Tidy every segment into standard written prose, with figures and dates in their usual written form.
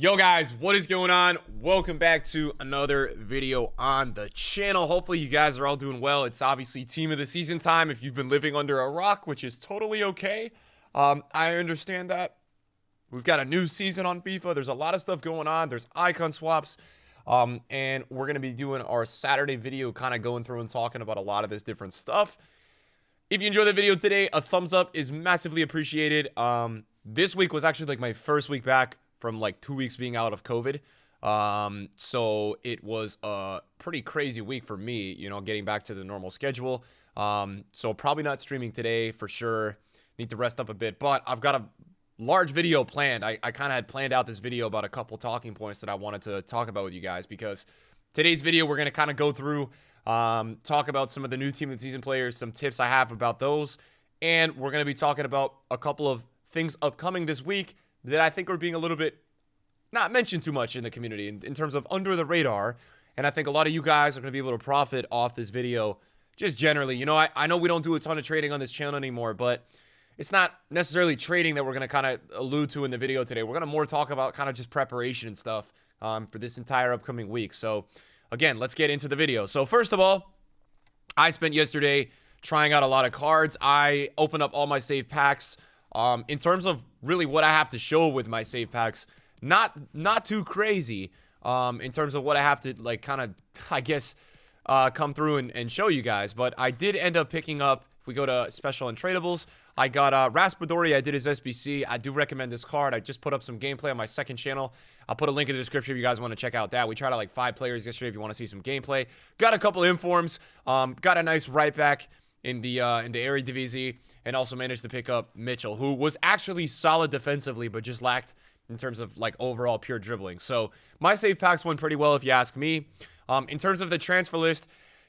Yo guys, what is going on? Welcome back to another video on the channel. Hopefully you guys are all doing well. It's obviously team of the season time if you've been living under a rock, which is totally okay. I understand that. We've got a new season on FIFA. There's a lot of stuff going on. There's icon swaps. And we're going to be doing our Saturday video, kind of going through and talking about a lot of this different stuff. If you enjoyed the video today, a thumbs up is massively appreciated. This week was actually like my first week back from like 2 weeks being out of COVID. So it was a pretty crazy week for me, you know, getting back to the normal schedule. So probably not streaming today for sure. Need to rest up a bit, but I've got a large video planned. I kind of had planned out this video about a couple talking points that I wanted to talk about with you guys, because today's video, we're going to kind of go through, talk about some of the new team of the season players, some tips I have about those. And we're going to be talking about a couple of things upcoming this week that I think are being a little bit not mentioned too much in the community in terms of under the radar. And I think a lot of you guys are going to be able to profit off this video just generally. You know, I know we don't do a ton of trading on this channel anymore, but it's not necessarily trading that we're going to kind of allude to in the video today. We're going to more talk about kind of just preparation and stuff for this entire upcoming week. So again, let's get into the video. So first of all, I spent yesterday trying out a lot of cards. I opened up all my save packs. In terms of really what I have to show with my save packs, not too crazy in terms of what I have to like kind of, I guess, come through and show you guys. But I did end up picking up, if we go to special and tradables, I got Raspadori. I did his SBC. I do recommend this card. I just put up some gameplay on my second channel. I'll put a link in the description if you guys want to check out that. We tried out like 5 players yesterday if you want to see some gameplay. Got a couple informs. Got a nice right back in the Eredivisie, and also managed to pick up Mitchell, who was actually solid defensively, but just lacked in terms of like overall pure dribbling. So my save packs went pretty well, if you ask me. In terms of the transfer list,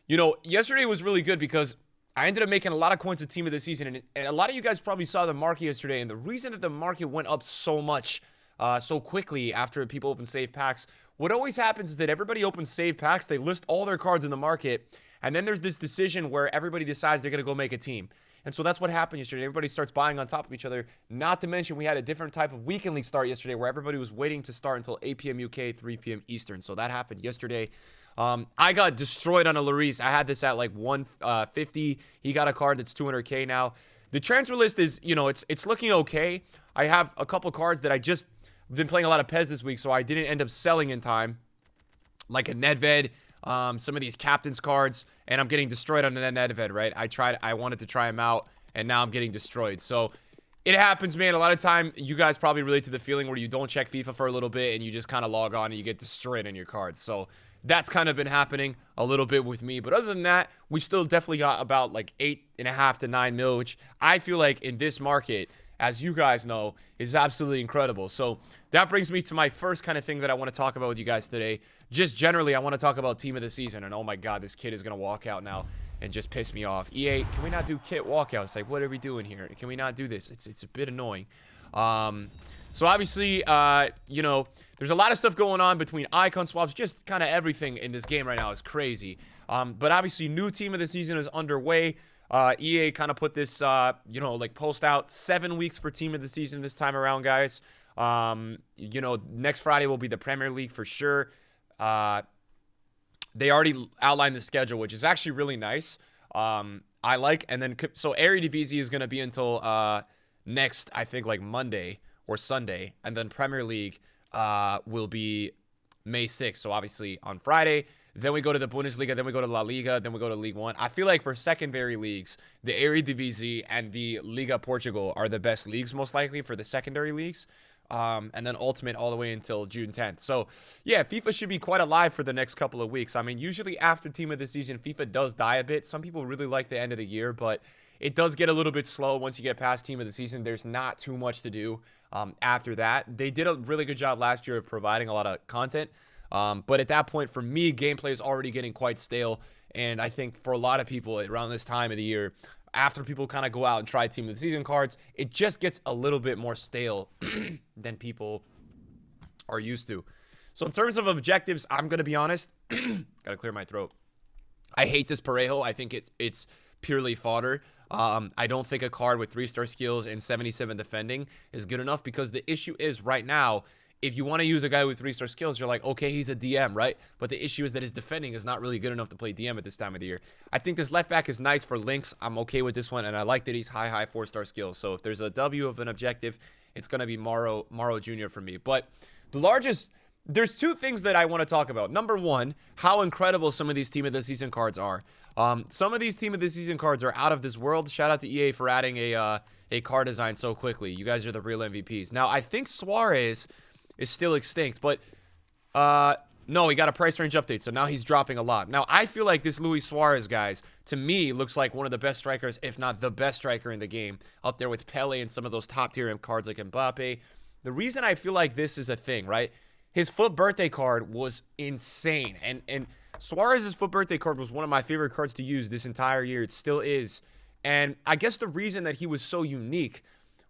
you know, yesterday was really good because I ended up making a lot of coins of team of the season, and a lot of you guys probably saw the market yesterday, and the reason that the market went up so much so quickly after people open save packs, what always happens is that everybody opens save packs, they list all their cards in the market, and then there's this decision where everybody decides they're going to go make a team. And so that's what happened yesterday. Everybody starts buying on top of each other. Not to mention we had a different type of weekend league start yesterday where everybody was waiting to start until 8 p.m. UK, 3 p.m. Eastern. So that happened yesterday. I got destroyed on a Lloris. I had this at like 150. He got a card that's 200K now. The transfer list is, you know, it's looking okay. I have a couple cards that I just been playing a lot of Pez this week, so I didn't end up selling in time. Like a Nedved, some of these captains cards, and I'm getting destroyed on the Nedved, right? I wanted to try him out, and now I'm getting destroyed. So it happens, man. A lot of time, you guys probably relate to the feeling where you don't check FIFA for a little bit, and you just kind of log on and you get destroyed on your cards. So that's kind of been happening a little bit with me. But other than that, we still definitely got about like 8.5 to 9 mil, which I feel like in this market, as you guys know, is absolutely incredible. So that brings me to my first kind of thing that I want to talk about with you guys today. Just generally, I want to talk about team of the season. And oh my God, this kid is going to walk out now and just piss me off. EA, can we not do kit walkouts? Like, what are we doing here? Can we not do this? It's a bit annoying. So obviously, you know, there's a lot of stuff going on between icon swaps. Just kind of everything in this game right now is crazy. But obviously, new team of the season is underway. EA kind of put this, you know, like post out 7 weeks for team of the season this time around, guys. You know, next Friday will be the Premier League for sure. They already outlined the schedule, which is actually really nice. I like, and then, so Eredivisie is going to be until next, I think, like Monday or Sunday, and then Premier League will be May 6th. So obviously on Friday. Then we go to the Bundesliga, then we go to La Liga, then we go to League One. I feel like for secondary leagues, the Eredivisie and the Liga Portugal are the best leagues, most likely, for the secondary leagues. And then Ultimate all the way until June 10th. So, yeah, FIFA should be quite alive for the next couple of weeks. I mean, usually after Team of the Season, FIFA does die a bit. Some people really like the end of the year, but it does get a little bit slow once you get past Team of the Season. There's not too much to do after that. They did a really good job last year of providing a lot of content. But at that point, for me, gameplay is already getting quite stale. And I think for a lot of people around this time of the year, after people kind of go out and try Team of the Season cards, it just gets a little bit more stale than people are used to. So in terms of objectives, I'm going to be honest. Gotta clear my throat. I hate this Parejo. I think it's purely fodder. I don't think a card with 3-star skills and 77 defending is good enough, because the issue is right now, if you want to use a guy with 3-star skills, you're like, okay, he's a DM, right? But the issue is that his defending is not really good enough to play DM at this time of the year. I think this left back is nice for links. I'm okay with this one, and I like that he's high 4-star skills. So if there's a W of an objective, it's going to be Morrow Jr. for me. But there's two things that I want to talk about. Number one, how incredible some of these Team of the Season cards are. Some of these Team of the Season cards are out of this world. Shout out to EA for adding a card design so quickly. You guys are the real MVPs. Now, I think Suarez is still extinct, but no, he got a price range update, so now he's dropping a lot. Now, I feel like this Luis Suarez, guys, to me, looks like one of the best strikers, if not the best striker in the game, up there with Pele and some of those top-tier cards like Mbappe. The reason I feel like this is a thing, right? His FUT birthday card was insane, and Suarez's FUT birthday card was one of my favorite cards to use this entire year. It still is, and I guess the reason that he was so unique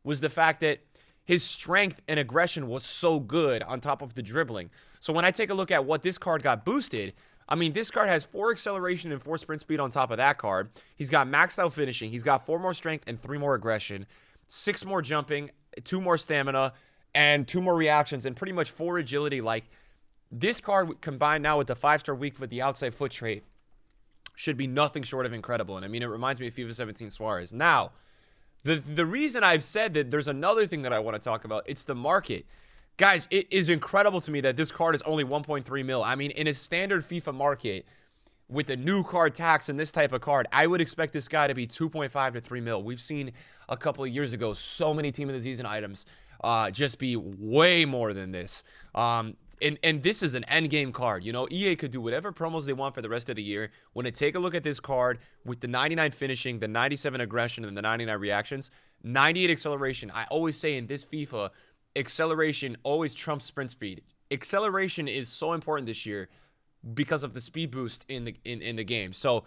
was the fact that his strength and aggression was so good on top of the dribbling. So when I take a look at what this card got boosted, I mean, this card has 4 acceleration and 4 sprint speed on top of that card. He's got maxed out finishing. He's got 4 more strength and 3 more aggression, 6 more jumping, 2 more stamina, and 2 more reactions, and pretty much 4 agility. Like, this card combined now with the 5-star weak foot, the outside foot trait, should be nothing short of incredible. And I mean, it reminds me of FIFA 17 Suarez. Now, the reason I've said that there's another thing that I want to talk about, it's the market. Guys, it is incredible to me that this card is only 1.3 mil. I mean, in a standard FIFA market, with the new card tax and this type of card, I would expect this guy to be 2.5 to 3 mil. We've seen a couple of years ago so many Team of the Season items just be way more than this. And this is an endgame card. You know, EA could do whatever promos they want for the rest of the year. When they take a look at this card with the 99 finishing, the 97 aggression, and the 99 reactions, 98 acceleration. I always say in this FIFA, acceleration always trumps sprint speed. Acceleration is so important this year because of the speed boost in the game. So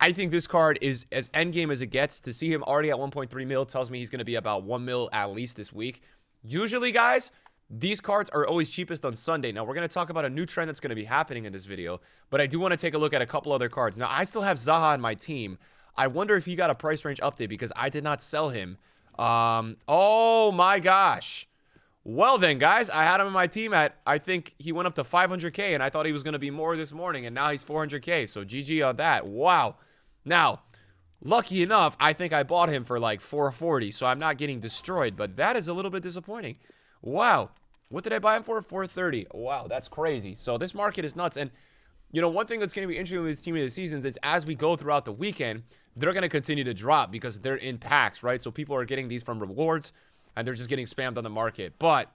I think this card is as endgame as it gets. To see him already at 1.3 mil tells me he's going to be about 1 mil at least this week. Usually, guys, these cards are always cheapest on Sunday. Now, we're going to talk about a new trend that's going to be happening in this video, but I do want to take a look at a couple other cards. Now, I still have Zaha on my team. I wonder if he got a price range update because I did not sell him. Oh, my gosh. Well, then, guys, I had him on my team at, I think he went up to 500K, and I thought he was going to be more this morning, and now he's 400K, so GG on that. Wow. Now, lucky enough, I think I bought him for like 440, so I'm not getting destroyed, but that is a little bit disappointing. Wow. What did I buy him for? 430. Wow, that's crazy. So this market is nuts. And, you know, one thing that's going to be interesting with this Team of the Seasons is as we go throughout the weekend, they're going to continue to drop because they're in packs, right? So people are getting these from rewards, and they're just getting spammed on the market. But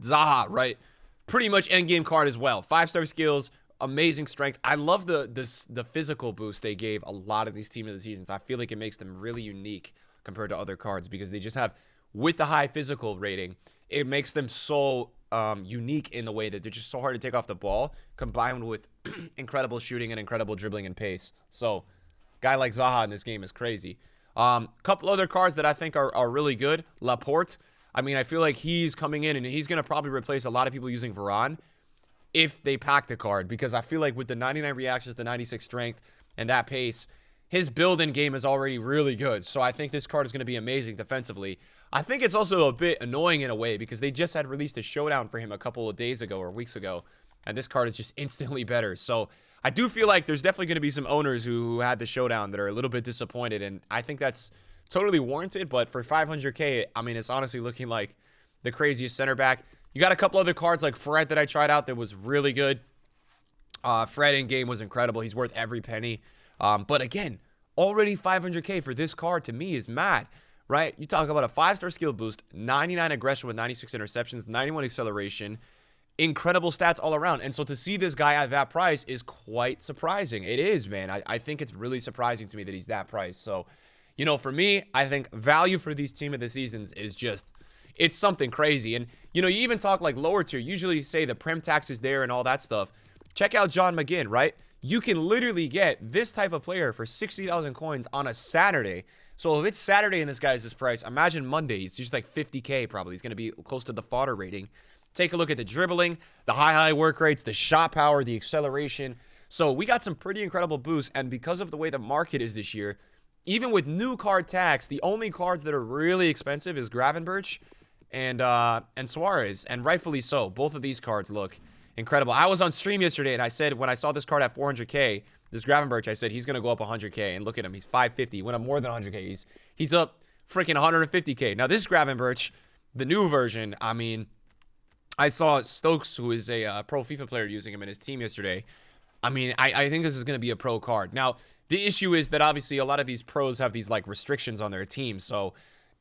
Zaha, right? Pretty much endgame card as well. 5-star skills, amazing strength. I love the physical boost they gave a lot of these Team of the Seasons. I feel like it makes them really unique compared to other cards because they just have, with the high physical rating, it makes them so unique in the way that they're just so hard to take off the ball, combined with incredible shooting and incredible dribbling and pace. So, guy like Zaha in this game is crazy. Couple other cards that I think are really good. Laporte. I mean, I feel like he's coming in and he's going to probably replace a lot of people using Varane if they pack the card, because I feel like with the 99 reactions, the 96 strength, and that pace, his build in game is already really good. So I think this card is going to be amazing defensively. I think it's also a bit annoying in a way because they just had released a showdown for him a couple of days ago or weeks ago, and this card is just instantly better. So I do feel like there's definitely going to be some owners who had the showdown that are a little bit disappointed, and I think that's totally warranted. But for 500K, I mean, it's honestly looking like the craziest center back. You got a couple other cards like Fred that I tried out that was really good. Fred in game was incredible. He's worth every penny. But again, already 500K for this card to me is mad, right? You talk about a 5-star skill boost, 99 aggression with 96 interceptions, 91 acceleration, incredible stats all around. And so to see this guy at that price is quite surprising. It is, man. I think it's really surprising to me that he's that price. So, you know, for me, I think value for these Team of the Seasons is just, it's something crazy. And, you know, you even talk like lower tier, usually say the Prem tax is there and all that stuff. Check out John McGinn, right? You can literally get this type of player for 60,000 coins on a Saturday. So if it's Saturday and this guy's this price, imagine Monday. It's just like 50K probably. He's going to be close to the fodder rating. Take a look at the dribbling, the high work rates, the shot power, the acceleration. So we got some pretty incredible boosts. And because of the way the market is this year, even with new card tax, the only cards that are really expensive is Gravenberch and Suarez, and rightfully so. Both of these cards look incredible. I was on stream yesterday, and I said when I saw this card at 400K, this Gravenberch, I said he's gonna go up 100K, and look at him, he's 550. Went up more than 100K. He's up freaking 150K. Now this Gravenberch, the new version, I mean, I saw Stokes, who is a pro FIFA player, using him in his team yesterday. I mean, I think this is going to be a pro card. Now, the issue is that obviously a lot of these pros have these like restrictions on their team. So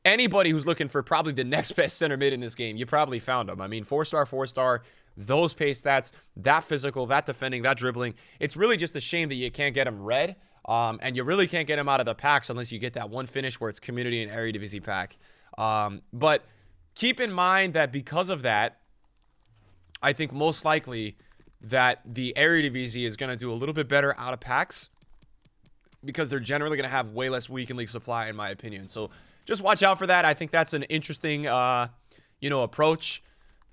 anybody who's looking for probably the next best center mid in this game, you probably found him. I mean, 4-star, those pace stats, that physical, that defending, that dribbling. It's really just a shame that you can't get him red. And you really can't get him out of the packs unless you get that one finish where it's Community and Eredivisie pack. But keep in mind that because of that, I think most likely that the Eredivisie is going to do a little bit better out of packs because they're generally going to have way less weekend league supply, in my opinion. So just watch out for that. I think that's an interesting, approach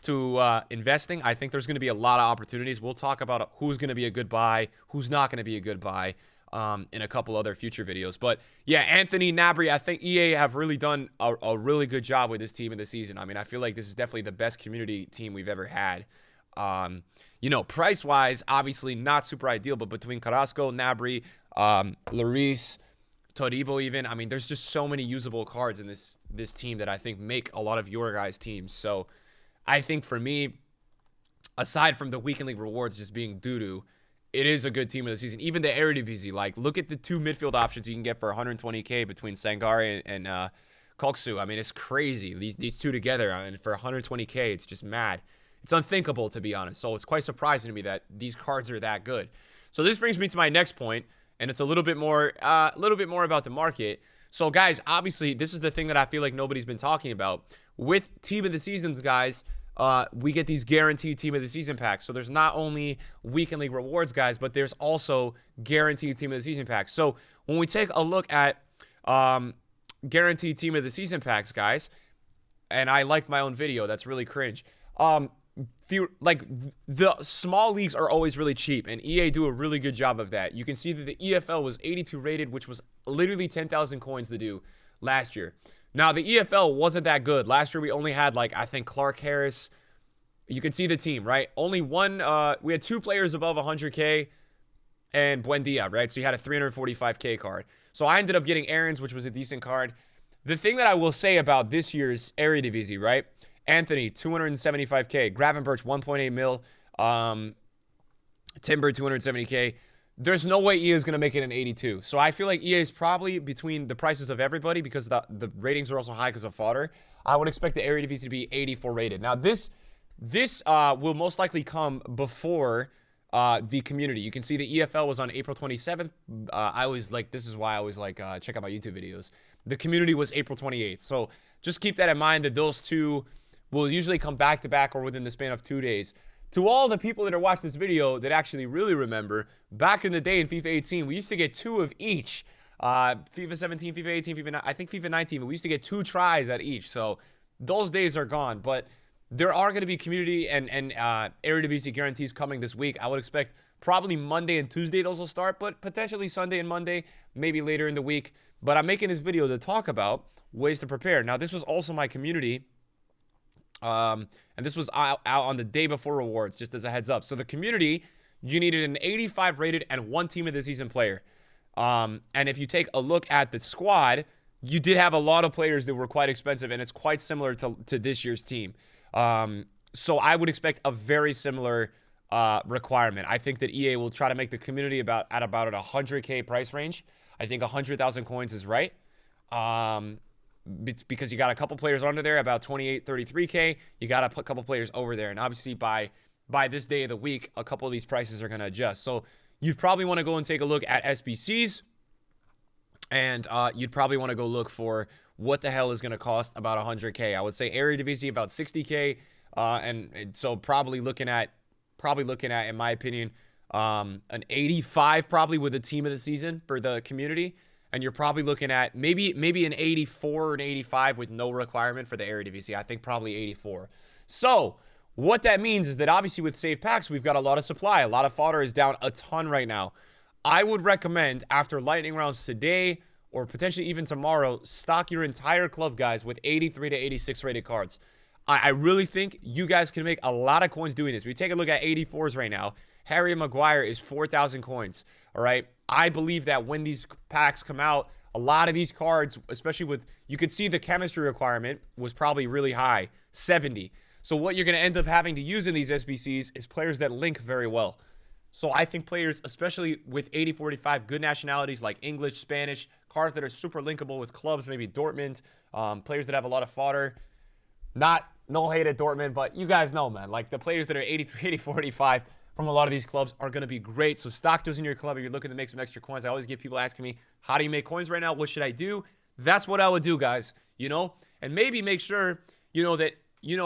to investing. I think there's going to be a lot of opportunities. We'll talk about who's going to be a good buy, who's not going to be a good buy in a couple other future videos. But yeah, Anthony, Gnabry, I think EA have really done a really good job with this team in the season. I mean, I feel like this is definitely the best community team we've ever had. Price-wise, obviously not super ideal, but between Carrasco, Gnabry, Lloris, Todibo even, I mean, there's just so many usable cards in this team that I think make a lot of your guys' teams. So I think for me, aside from the weekend league rewards just being doo-doo, it is a good team of the season. Even the Eredivisie, like, look at the two midfield options you can get for 120K between Sangare and Koksu. I mean, it's crazy. These two together, I mean, for 120K, it's just mad. It's unthinkable, to be honest. So it's quite surprising to me that these cards are that good. So this brings me to my next point, and it's a little bit more about the market. So guys, obviously, this is the thing that I feel like nobody's been talking about. With Team of the Seasons, guys, we get these guaranteed Team of the Season packs. So there's not only weekend league rewards, guys, but there's also guaranteed Team of the Season packs. So when we take a look at guaranteed Team of the Season packs, guys, and I liked my own video. That's really cringe. The small leagues are always really cheap, and EA do a really good job of that. You can see that the EFL was 82 rated, which was literally 10,000 coins to do last year. Now, the EFL wasn't that good. Last year, we only had, I think Clark Harris. You can see the team, right? Only one, we had two players above 100K and Buendia, right? So you had a 345K card. So I ended up getting Aaron's, which was a decent card. The thing that I will say about this year's Eredivisie, right? Anthony, 275K. Gravenberch, 1.8 mil. Timber, 270K. There's no way EA is going to make it an 82. So I feel like EA is probably between the prices of everybody because the ratings are also high because of fodder. I would expect the Eredivisie to be 84 rated. Now, this will most likely come before the community. You can see the EFL was on April 27th. This is why I always check out my YouTube videos. The community was April 28th. So just keep that in mind that those two will usually come back to back or within the span of 2 days. To all the people that are watching this video that actually really remember, back in the day in FIFA 18, we used to get two of each. FIFA 17, FIFA 18, I think FIFA 19, we used to get 2 tries at each. So those days are gone. But there are going to be community and Eredivisie guarantees coming this week. I would expect probably Monday and Tuesday those will start, but potentially Sunday and Monday, maybe later in the week. But I'm making this video to talk about ways to prepare. Now, this was also my community. And this was out on the day before rewards, just as a heads up. So the community, you needed an 85 rated and 1 team of the season player. And if you take a look at the squad, you did have a lot of players that were quite expensive, and it's quite similar to this year's team. So I would expect a very similar requirement. I think that EA will try to make the community at about a 100K price range. I think 100,000 coins is right. It's because you got a couple players under there, about 28, 33K. You got to put a couple players over there. And obviously by this day of the week, a couple of these prices are going to adjust. So you'd probably want to go and take a look at SBCs. And you'd probably want to go look for what the hell is going to cost about 100K. I would say Eredivisie about 60K. And so probably looking at, in my opinion, an 85 probably with the team of the season for the community. And you're probably looking at maybe an 84 or an 85 with no requirement for the Eredivisie. I think probably 84. So what that means is that obviously with save packs, we've got a lot of supply. A lot of fodder is down a ton right now. I would recommend after lightning rounds today or potentially even tomorrow, stock your entire club, guys, with 83 to 86 rated cards. I really think you guys can make a lot of coins doing this. We take a look at 84s right now. Harry Maguire is 4,000 coins. All right. I believe that when these packs come out, a lot of these cards, especially with, you could see the chemistry requirement was probably really high, 70. So what you're going to end up having to use in these SBCs is players that link very well. So I think players, especially with 80-45, good nationalities like English, Spanish, cards that are super linkable with clubs, maybe Dortmund, players that have a lot of fodder. No hate at Dortmund, but you guys know, man. Like the players that are 83, 80-45 from a lot of these clubs are going to be great. So stock those in your club if you're looking to make some extra coins. I always get people asking me, how do you make coins right now? What should I do? That's what I would do, guys, and maybe make sure, that,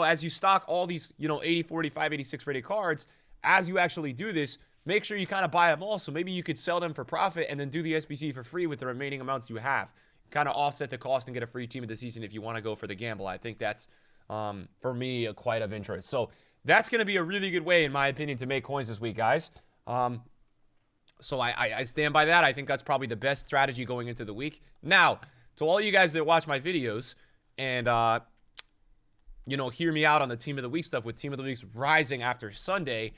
as you stock all these, 80, 45, 86 rated cards, as you actually do this, make sure you kind of buy them all. So maybe you could sell them for profit and then do the SBC for free with the remaining amounts you have. Kind of offset the cost and get a free team of the season if you want to go for the gamble. I think that's, for me, quite of interest. So that's going to be a really good way, in my opinion, to make coins this week, guys. So I stand by that. I think that's probably the best strategy going into the week. Now, to all you guys that watch my videos and, hear me out on the Team of the Week stuff with Team of the Weeks rising after Sunday,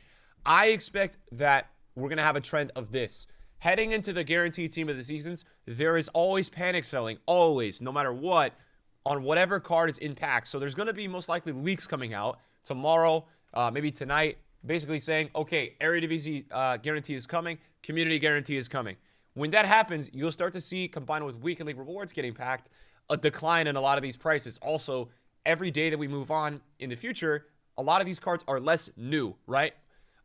I expect that we're going to have a trend of this. Heading into the guaranteed Team of the Seasons, there is always panic selling, always, no matter what, on whatever card is in packs. So there's going to be most likely leaks coming out tomorrow, maybe tonight, basically saying, okay, Eredivisie guarantee is coming, community guarantee is coming. When that happens, you'll start to see, combined with weekend league rewards getting packed, a decline in a lot of these prices. Also, every day that we move on in the future, a lot of these cards are less new, right?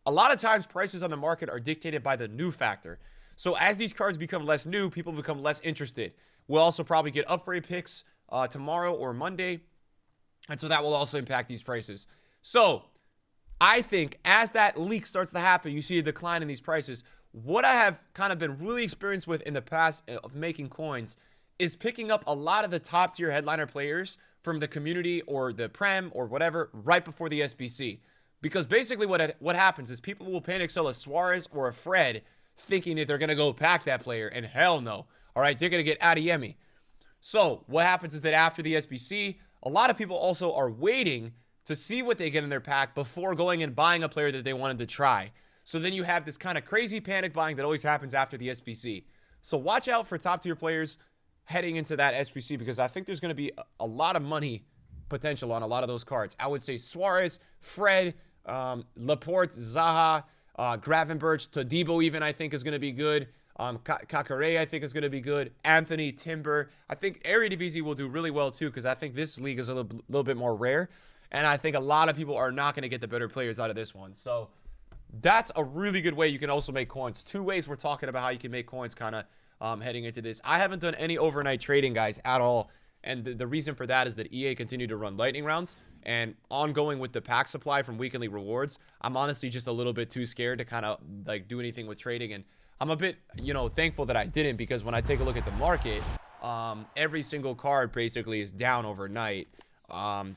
A lot of times prices on the market are dictated by the new factor. So as these cards become less new, people become less interested. We'll also probably get upgrade picks tomorrow or Monday. And so that will also impact these prices. So I think as that leak starts to happen, you see a decline in these prices. What I have kind of been really experienced with in the past of making coins is picking up a lot of the top tier headliner players from the community or the Prem or whatever right before the SBC. Because basically what happens is people will panic sell a Suarez or a Fred thinking that they're going to go pack that player, and hell no. All right, they're going to get Adeyemi. So what happens is that after the SBC, a lot of people also are waiting to see what they get in their pack before going and buying a player that they wanted to try. So then you have this kind of crazy panic buying that always happens after the SBC. So watch out for top tier players heading into that SBC because I think there's going to be a lot of money potential on a lot of those cards. I would say Suarez, Fred, Laporte, Zaha, Gravenberch, Todibo even I think is going to be good. Kakare I think is going to be good. Anthony, Timber. I think Eredivisie will do really well too because I think this league is a little bit more rare. And I think a lot of people are not going to get the better players out of this one. So that's a really good way you can also make coins. Two ways we're talking about how you can make coins kind of heading into this. I haven't done any overnight trading, guys, at all. And the reason for that is that EA continued to run lightning rounds. And ongoing with the pack supply from weekly rewards, I'm honestly just a little bit too scared to kind of like do anything with trading. And I'm a bit, thankful that I didn't because when I take a look at the market, every single card basically is down overnight.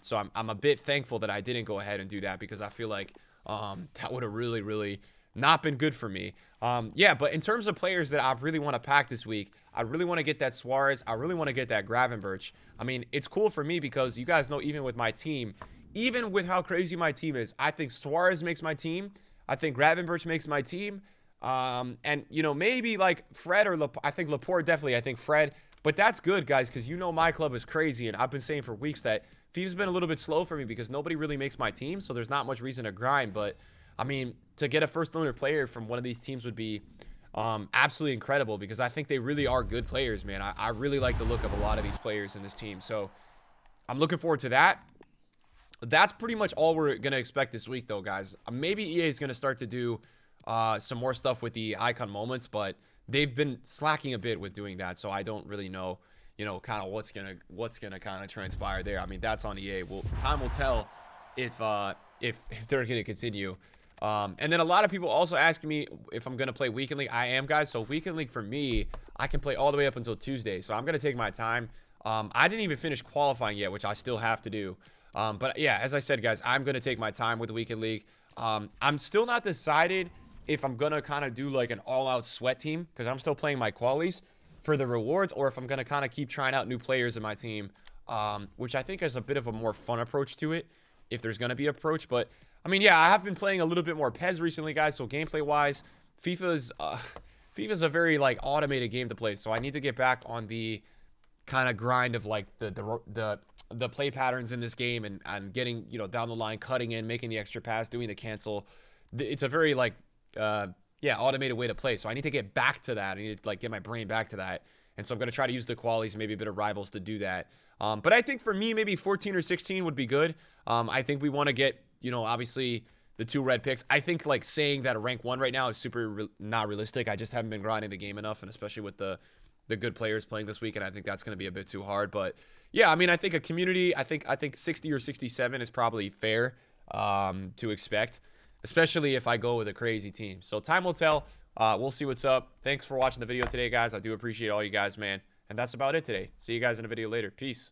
So I'm a bit thankful that I didn't go ahead and do that because I feel like that would have really, really not been good for me. Yeah, but in terms of players that I really want to pack this week, I really want to get that Suarez. I really want to get that Gravenberch. I mean, it's cool for me because you guys know even with my team, even with how crazy my team is, I think Suarez makes my team. I think Gravenberch makes my team. And, maybe like Fred or I think Laporte definitely. I think Fred. But that's good, guys, because my club is crazy. And I've been saying for weeks that FIFA's been a little bit slow for me because nobody really makes my team. So there's not much reason to grind. But, I mean, to get a first owner player from one of these teams would be absolutely incredible because I think they really are good players, man. I really like the look of a lot of these players in this team. So I'm looking forward to that. That's pretty much all we're going to expect this week, though, guys. Maybe EA is going to start to do some more stuff with the icon moments, but they've been slacking a bit with doing that. So I don't really know, kind of what's gonna kind of transpire there. I mean, that's on EA. Well, time will tell if they're going to continue. And then a lot of people also asking me if I'm going to play Weekend League. I am, guys. So Weekend League for me, I can play all the way up until Tuesday. So I'm going to take my time. I didn't even finish qualifying yet, which I still have to do. But yeah, as I said, guys, I'm going to take my time with the Weekend League. I'm still not decided if I'm going to kind of do like an all-out sweat team because I'm still playing my qualies for the rewards or if I'm going to kind of keep trying out new players in my team, which I think is a bit of a more fun approach to it. if there's going to be approach. But I mean, yeah, I have been playing a little bit more PES recently, guys. So gameplay wise, FIFA's a very like automated game to play. So I need to get back on the kind of grind of like the play patterns in this game, and getting, you know, down the line, cutting in, making the extra pass, doing the cancel. It's a very like yeah, automated way to play. So I need to get back to that. I need to like get my brain back to that. And so I'm going to try to use the qualities, maybe a bit of rivals to do that. But I think for me, maybe 14 or 16 would be good. I think we want to get, you know, obviously the 2 red picks. I think like saying that a rank 1 right now is super not realistic. I just haven't been grinding the game enough, and especially with the good players playing this week, and I think that's going to be a bit too hard. But yeah, I mean, I think a community, I think 60 or 67 is probably fair to expect, especially if I go with a crazy team. So time will tell. We'll see what's up. Thanks for watching the video today, guys. I do appreciate all you guys, man. And that's about it today. See you guys in a video later. Peace.